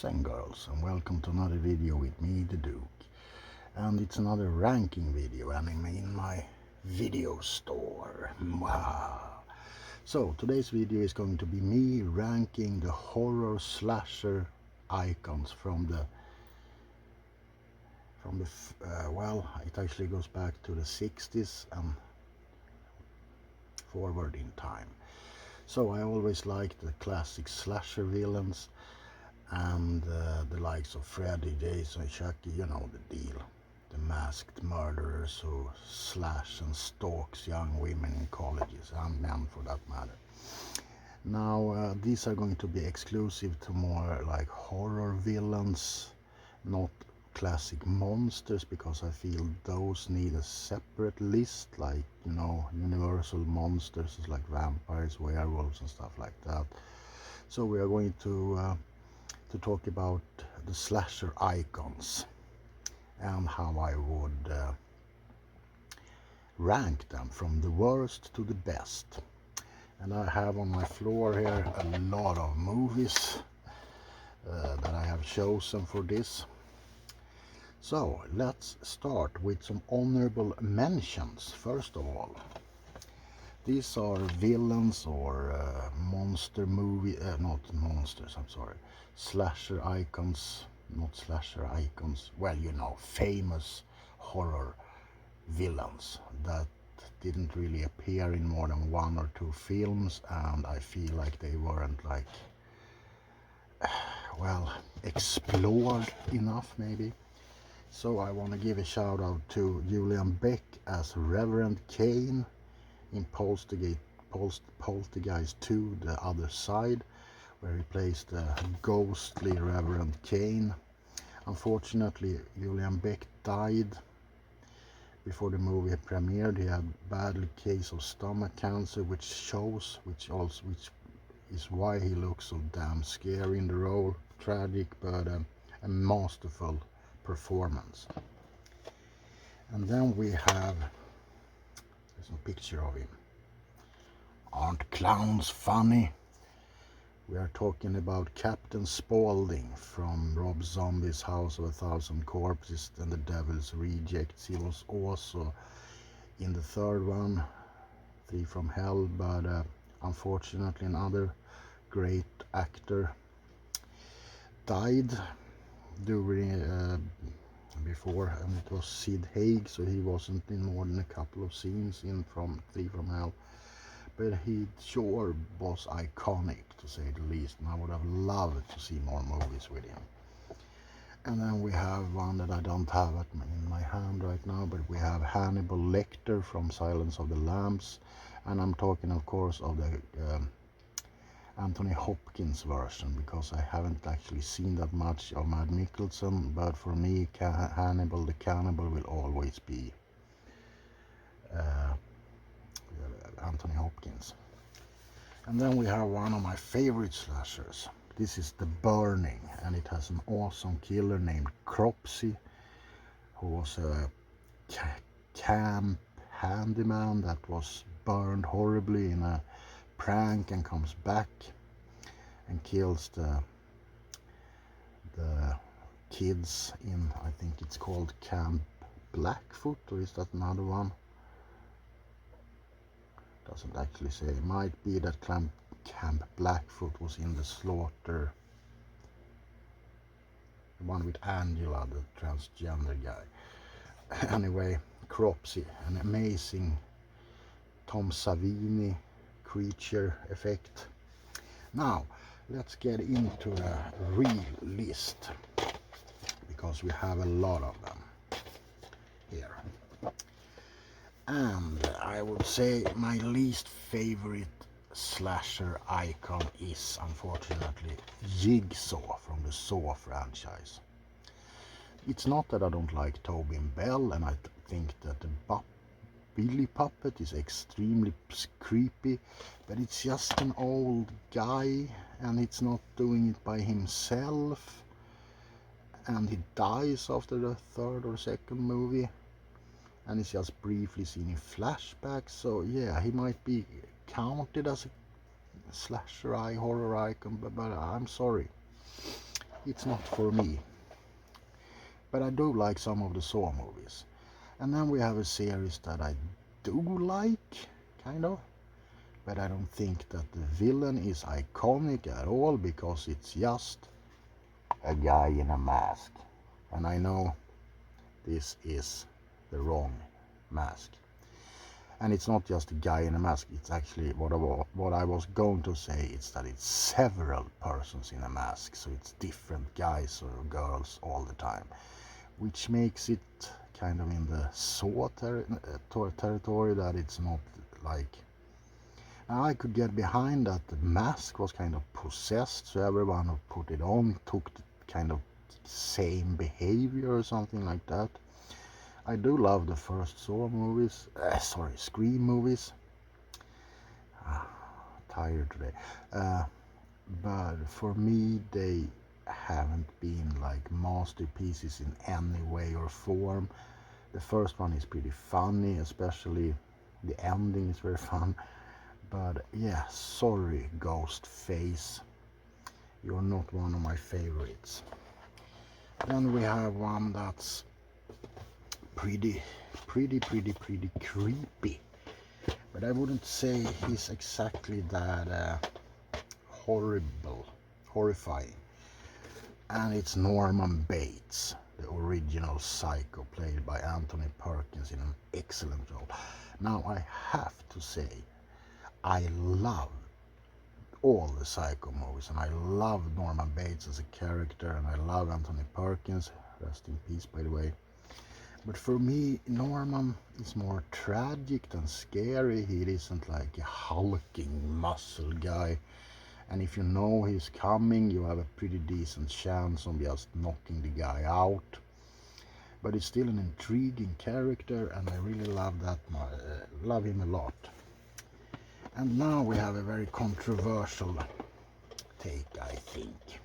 boys and girls, and welcome to another video with me, the Duke. And it's another ranking video, and I'm in my video store. Wow. So today's video is going to be me ranking the horror slasher icons from the well, it actually goes back to the 60s and forward in time. So I always liked the classic slasher villains and the likes of Freddy, Jason, Chucky, you know the deal. The masked murderers who slash and stalks young women in colleges, and men for that matter. Now these are going to be exclusive to more like horror villains, not classic monsters, because I feel those need a separate list, like, you know, universal monsters like vampires, werewolves and stuff like that. So we are going to talk about the slasher icons and how I would rank them from the worst to the best. And I have on my floor here a lot of movies that I have chosen for this. So let's start with some honorable mentions. First of all, these are villains or monster movie, not monsters, I'm sorry, slasher icons, not slasher icons, well, you know, famous horror villains that didn't really appear in more than one or two films, and I feel like they weren't like, well, explored enough maybe. So I want to give a shout out to Julian Beck as Reverend Kane in Poltergeist 2, The Other Side, where he plays the ghostly Reverend Kane. Unfortunately, Julian Beck died before the movie premiered. He had a bad case of stomach cancer, which is why he looks so damn scary in the role. Tragic, but a masterful performance. And then we have, there's a picture of him. Aren't clowns funny? We are talking about Captain Spaulding from Rob Zombie's House of a Thousand Corpses and the Devil's Rejects. He was also in the third one, Three from Hell, but unfortunately another great actor died before, and it was Sid Haig, so he wasn't in more than a couple of scenes in from Three from Hell. But he sure was iconic, to say the least, and I would have loved to see more movies with him. And then we have one that I don't have in my hand right now, but we have Hannibal Lecter from Silence of the Lambs, and I'm talking of course of the Anthony Hopkins version, because I haven't actually seen that much of Mads Mikkelsen, but for me Hannibal the Cannibal will always be Anthony Hopkins. And then we have one of my favorite slashers. This is The Burning, and it has an awesome killer named Cropsy, who was a camp handyman that was burned horribly in a prank and comes back and kills the kids in, I think it's called Camp Blackfoot, or is that another one? Doesn't actually say. It might be that Camp Blackfoot was in the slaughter, the one with Angela, the transgender guy. Anyway, Cropsy, an amazing Tom Savini creature effect. Now let's get into the real list, because we have a lot of them here. And I would say my least favorite slasher icon is unfortunately Jigsaw from the Saw franchise. It's not that I don't like Tobin Bell, and I think that the Billy puppet is extremely creepy, but it's just an old guy, and it's not doing it by himself, and he dies after the third or second movie, and it's just briefly seen in flashbacks. So yeah, he might be counted as a slasher horror icon, but I'm sorry, it's not for me. But I do like some of the Saw movies. And then we have a series that I do like, kind of. But I don't think that the villain is iconic at all because it's just a guy in a mask. And I know this is the wrong mask. And it's not just a guy in a mask, it's actually what I was going to say is that it's several persons in a mask. So it's different guys or girls all the time. Which makes it kind of in the Saw territory that it's not like... Now I could get behind that the mask was kind of possessed, so everyone who put it on took the kind of same behavior or something like that. I do love the first Saw movies, Scream movies. Tired today. But for me they haven't been like masterpieces in any way or form. The first one is pretty funny, especially the ending is very fun. But yeah, sorry Ghostface, you're not one of my favorites. Then we have one that's pretty creepy. But I wouldn't say he's exactly that horrifying. And it's Norman Bates, the original Psycho, played by Anthony Perkins in an excellent role. Now I have to say, I love all the Psycho movies, and I love Norman Bates as a character, and I love Anthony Perkins, rest in peace by the way. But for me, Norman is more tragic than scary. He isn't like a hulking muscle guy. And if you know he's coming, you have a pretty decent chance on just knocking the guy out. But he's still an intriguing character, and I really love love him a lot. And now we have a very controversial take, I think.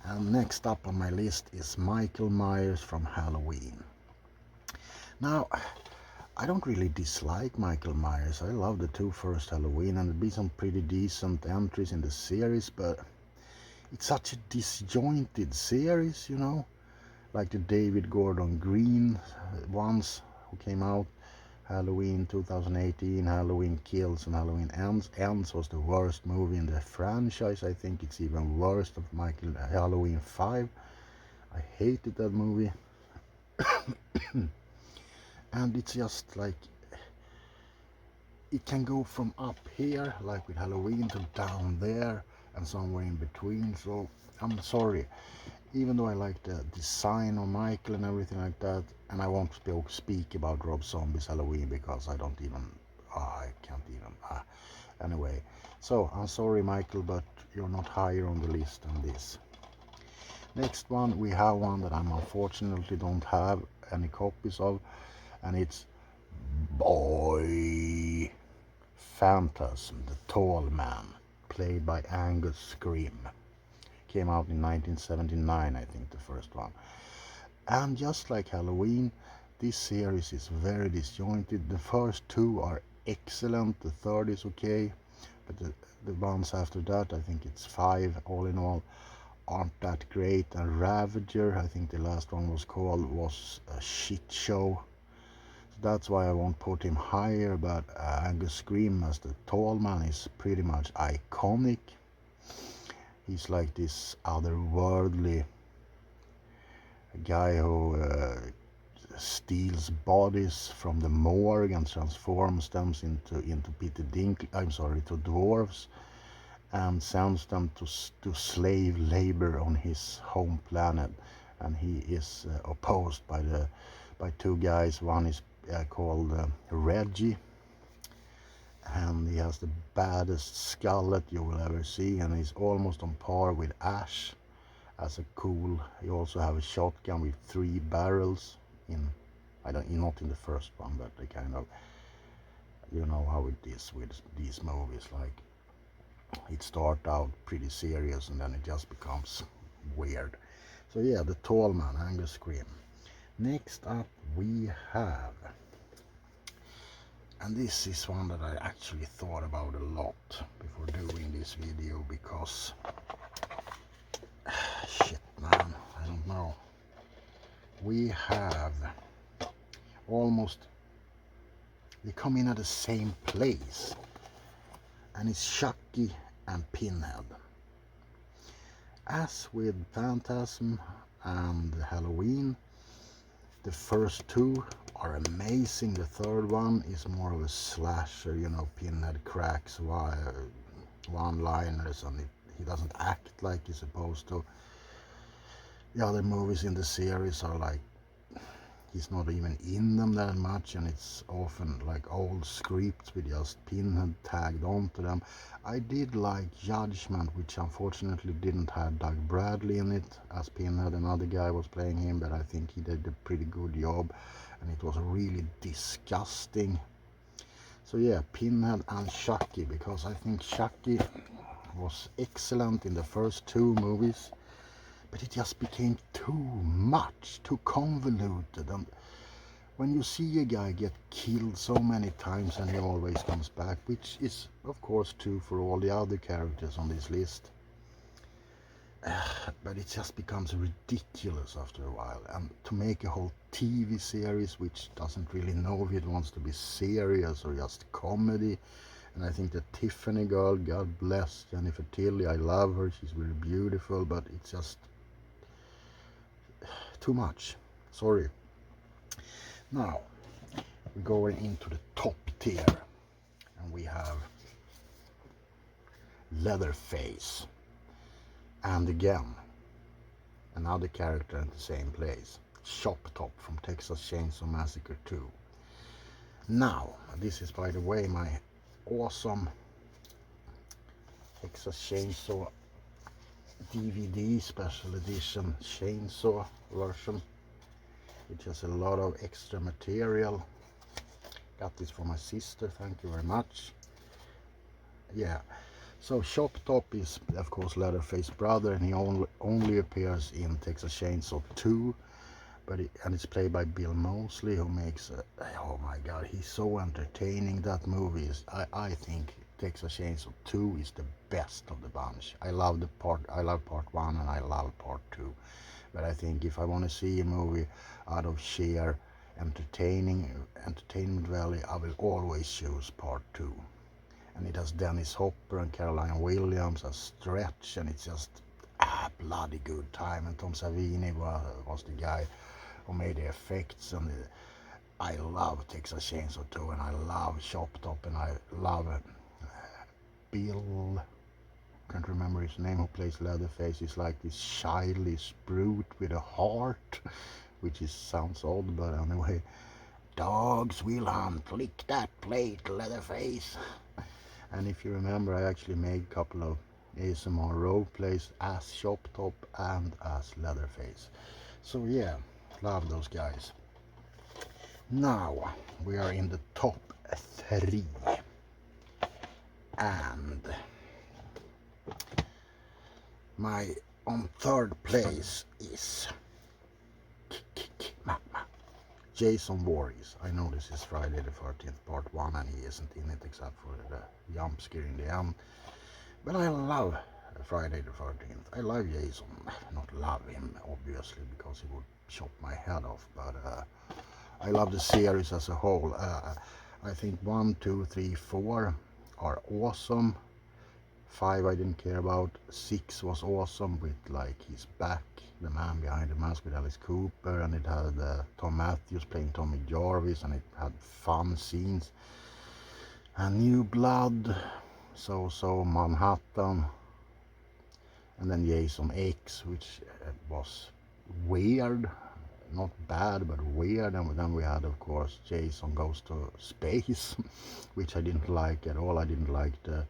And next up on my list is Michael Myers from Halloween. Now, I don't really dislike Michael Myers. I love the two first Halloween, and there'll be some pretty decent entries in the series, but it's such a disjointed series, you know, like the David Gordon Green ones who came out, Halloween 2018, Halloween Kills, and Halloween Ends. Ends was the worst movie in the franchise. I think it's even worse than Halloween 5. I hated that movie. And it's just like, it can go from up here, like with Halloween, to down there, and somewhere in between. So I'm sorry, even though I like the design of Michael and everything like that, and I won't speak about Rob Zombie's Halloween because I don't even, I can't even, anyway. So I'm sorry Michael, but you're not higher on the list than this. Next one, we have one that I'm unfortunately don't have any copies of, and it's Boy Phantasm, the Tall Man, played by Angus Scrimm. Came out in 1979, I think, the first one. And just like Halloween, this series is very disjointed. The first two are excellent, the third is okay, but the ones after that, I think it's 5 all in all, aren't that great. And Ravager, I think the last one was a shit show. So that's why I won't put him higher, but Angus Scrimm as the Tall Man is pretty much iconic. He's like this otherworldly guy who steals bodies from the morgue and transforms them into to dwarves, and sends them to slave labor on his home planet. And he is opposed by two guys. One is called Reggie, and he has the baddest skull that you will ever see, and he's almost on par with Ash as a cool. He also have a shotgun with 3 barrels not in the first one, but they kind of, you know how it is with these movies, like it start out pretty serious and then it just becomes weird. So yeah, the Tall Man, Angus Scrimm. Next up we have, and this is one that I actually thought about a lot before doing this video, because we have almost, they come in at the same place, and it's Chucky and Pinhead. As with Phantasm and Halloween, the first two are amazing. The third one is more of a slasher, you know, Pinhead cracks one-liners and he doesn't act like he's supposed to. The other movies in the series are like, he's not even in them that much, and it's often like old scripts with just Pinhead tagged onto them. I did like Judgment, which unfortunately didn't have Doug Bradley in it as Pinhead. Another guy was playing him, but I think he did a pretty good job, and it was really disgusting. So yeah, Pinhead and Chucky, because I think Chucky was excellent in the first two movies, but it just became too much, too convoluted. And when you see a guy get killed so many times and he always comes back, which is of course true for all the other characters on this list, but it just becomes ridiculous after a while. And to make a whole TV series which doesn't really know if it wants to be serious or just comedy. And I think the Tiffany girl, God bless Jennifer Tilly, I love her, she's really beautiful, but it's just too much. Sorry. Now, we're going into the top tier, and we have Leatherface. And again, another character in the same place, Chop Top from Texas Chainsaw Massacre 2. Now, this is, by the way, my awesome Texas Chainsaw DVD special edition chainsaw version, which has a lot of extra material. Got this for my sister, thank you very much. Yeah, so Chop Top is of course Leatherface's brother, and he only appears in Texas Chainsaw 2, and it's played by Bill Moseley, who makes oh my god, he's so entertaining. That movie is, I think Texas Chainsaw 2 is the best of the bunch. I love part 1 and I love part 2, but I think if I want to see a movie out of sheer entertainment value, I will always choose part 2. And it has Dennis Hopper and Caroline Williams as Stretch, and it's just bloody good time. And Tom Savini was the guy who made the effects, and I love Texas Chainsaw 2, and I love Chop Top, and I love Bill, can't remember his name, who plays Leatherface. He's like this childish brute with a heart, which sounds odd, but anyway. Dogs will hunt, lick that plate, Leatherface. And if you remember, I actually made a couple of ASMR role plays as Chop Top and as Leatherface. So yeah, love those guys. Now we are in the top 3, and my on third place is Jason Voorhees. I know this is Friday the 13th part 1, and he isn't in it except for the jump scare in the end. But I love Friday the 13th. I love Jason. Not love him, obviously, because he would chop my head off, but I love the series as a whole. I think 1, 2, 3, 4 are awesome. 5 I didn't care about. 6 was awesome with like his back, the man behind the mask with Alice Cooper, and it had Tom Matthews playing Tommy Jarvis, and it had fun scenes. And New Blood, So Manhattan, and then Jason X, which was weird, not bad but weird. And then we had of course Jason Goes to Space, which I didn't like at all. I didn't like the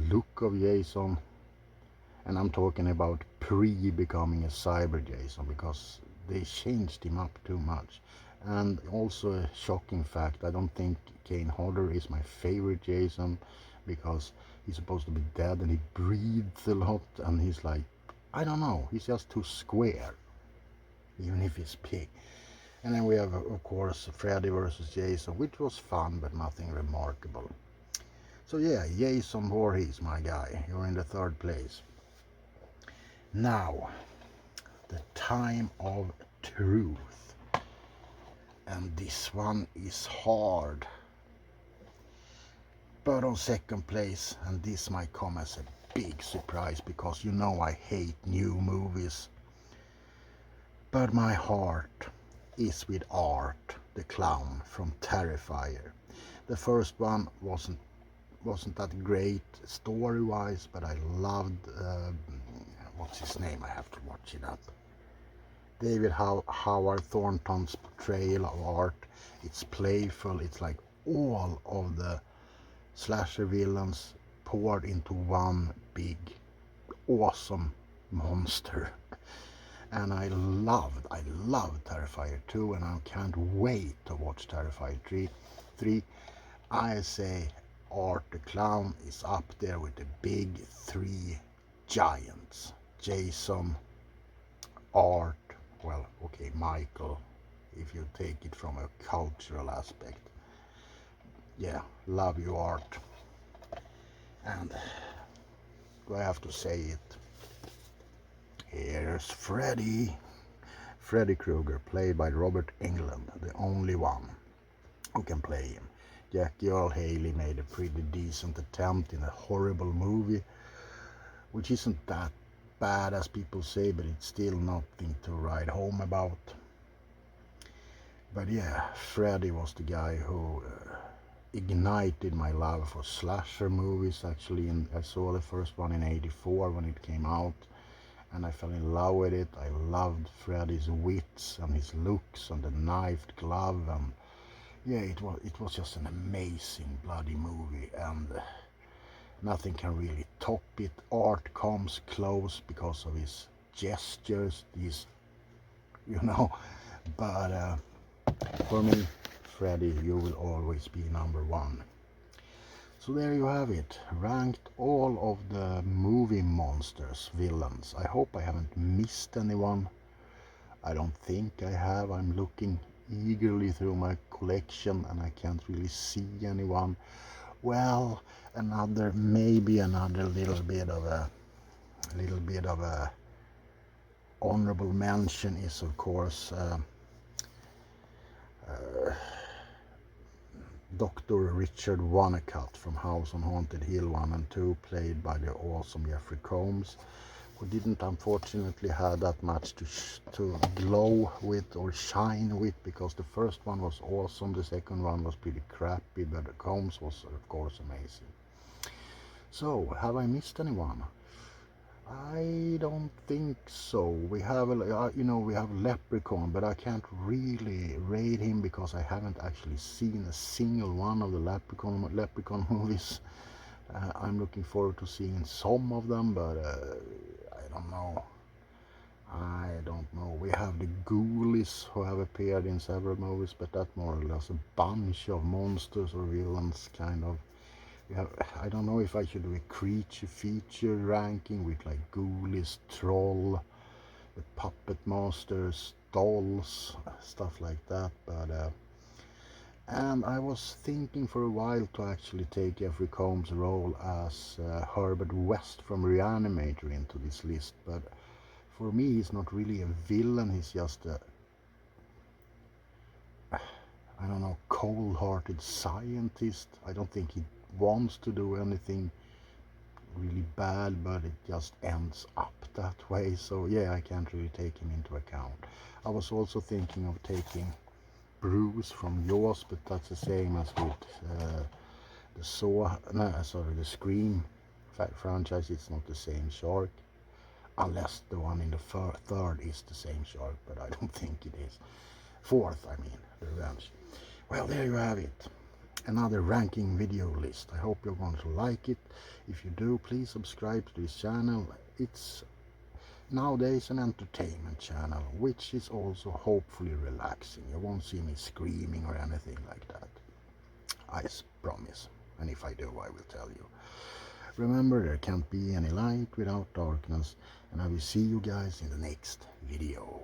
look of Jason, and I'm talking about pre-becoming a cyber Jason, because they changed him up too much. And also a shocking fact, I don't think Kane Hodder is my favorite Jason, because he's supposed to be dead and he breathes a lot, and he's like, I don't know, he's just too square, even if he's big. And then we have of course Freddy versus Jason, which was fun but nothing remarkable. So yeah, Jason Voorhees, my guy, you're in the third place. Now, the time of Truth. And this one is hard. But on second place, and this might come as a big surprise because you know I hate new movies. But my heart is with Art the Clown from Terrifier. The first one wasn't that great story-wise, but I loved, what's his name? I have to watch it up. David Howard Thornton's portrayal of Art. It's playful. It's like all of the slasher villains poured into one big, awesome monster. And I loved Terrifier 2, and I can't wait to watch Terrifier 3. I say Art the Clown is up there with the big three giants. Jason, Art, well, okay, Michael, if you take it from a cultural aspect. Yeah, love you, Art. And do I have to say it? Here's Freddy. Freddy Krueger, played by Robert Englund, the only one who can play him. Jackie Earle Haley made a pretty decent attempt in a horrible movie, which isn't that bad as people say, but it's still nothing to write home about. But yeah, Freddy was the guy who ignited my love for slasher movies. Actually, and I saw the first one in '84 when it came out, and I fell in love with it. I loved Freddy's wits and his looks and the knifed glove, and yeah, it was just an amazing bloody movie, and nothing can really top it. Art comes close because of his gestures, these, but for me, Freddy, you will always be number one. So there you have it, ranked all of the movie monsters, villains. I hope I haven't missed anyone. I don't think I have. I'm looking eagerly through my collection and I can't really see anyone. Well, maybe another little bit of a honorable mention is, of course, Dr. Richard Vonnegut from House on Haunted Hill 1 and 2, played by the awesome Jeffrey Combs, who didn't unfortunately have that much to glow with or shine with, because the first one was awesome, the second one was pretty crappy, but Combs was of course amazing. So, have I missed anyone? I don't think so. We have we have Leprechaun, but I can't really rate him because I haven't actually seen a single one of the Leprechaun movies. I'm looking forward to seeing some of them, but I don't know. We have the Ghoulies, who have appeared in several movies, but that's more or less a bunch of monsters or villains, kind of. I don't know if I should do a creature feature ranking with like Ghoulies, Troll, the Puppet Masters, Dolls, stuff like that. But and I was thinking for a while to actually take Jeffrey Combs' role as Herbert West from Reanimator into this list, but for me he's not really a villain. He's just a, I don't know, cold-hearted scientist. I don't think he wants to do anything really bad, but it just ends up that way. So yeah, I can't really take him into account. I was also thinking of taking Bruce from Jaws, but that's the same as with the Scream franchise. It's not the same shark, unless the one in the third is the same shark, but I don't think it is. Fourth, I mean, Revenge. Well, there you have it. Another ranking video list. I hope you're going to like it. If you do, please subscribe to this channel. It's nowadays an entertainment channel, which is also hopefully relaxing. You won't see me screaming or anything like that, I promise. And if I do, I will tell you. Remember, there can't be any light without darkness, and I will see you guys in the next video.